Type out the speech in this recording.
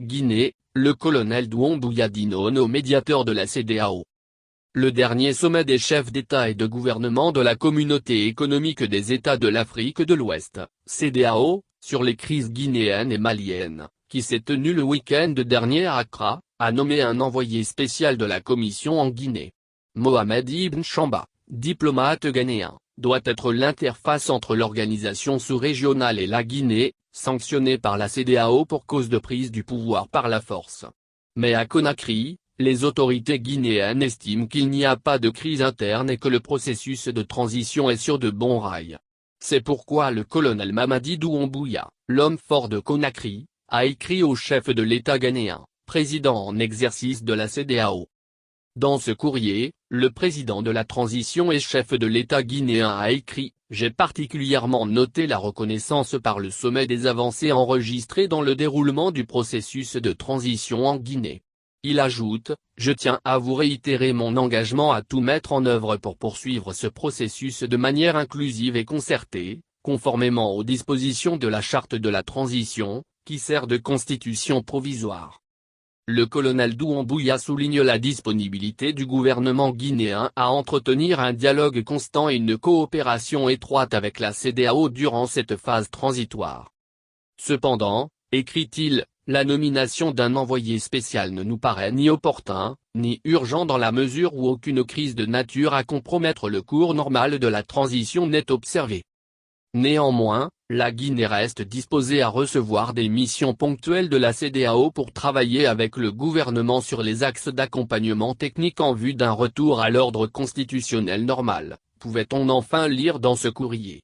Guinée, le colonel Doumbouya dit non au médiateur de la CEDEAO. Le dernier sommet des chefs d'État et de gouvernement de la Communauté économique des États de l'Afrique de l'Ouest, CEDEAO, sur les crises guinéennes et maliennes, qui s'est tenu le week-end dernier à Accra, a nommé un envoyé spécial de la Commission en Guinée. Mohamed Ibn Chamba, diplomate ghanéen, doit être l'interface entre l'organisation sous-régionale et la Guinée, sanctionnée par la CEDEAO pour cause de prise du pouvoir par la force. Mais à Conakry, les autorités guinéennes estiment qu'il n'y a pas de crise interne et que le processus de transition est sur de bons rails. C'est pourquoi le colonel Mamadi Doumbouya, l'homme fort de Conakry, a écrit au chef de l'État ghanéen, président en exercice de la CEDEAO. Dans ce courrier, le président de la transition et chef de l'État guinéen a écrit « J'ai particulièrement noté la reconnaissance par le sommet des avancées enregistrées dans le déroulement du processus de transition en Guinée. » Il ajoute « Je tiens à vous réitérer mon engagement à tout mettre en œuvre pour poursuivre ce processus de manière inclusive et concertée, conformément aux dispositions de la charte de la transition, qui sert de constitution provisoire. » Le colonel Doumbouya souligne la disponibilité du gouvernement guinéen à entretenir un dialogue constant et une coopération étroite avec la CEDEAO durant cette phase transitoire. Cependant, écrit-il, la nomination d'un envoyé spécial ne nous paraît ni opportun, ni urgent dans la mesure où aucune crise de nature à compromettre le cours normal de la transition n'est observée. Néanmoins, la Guinée reste disposée à recevoir des missions ponctuelles de la CEDEAO pour travailler avec le gouvernement sur les axes d'accompagnement technique en vue d'un retour à l'ordre constitutionnel normal, pouvait-on enfin lire dans ce courrier.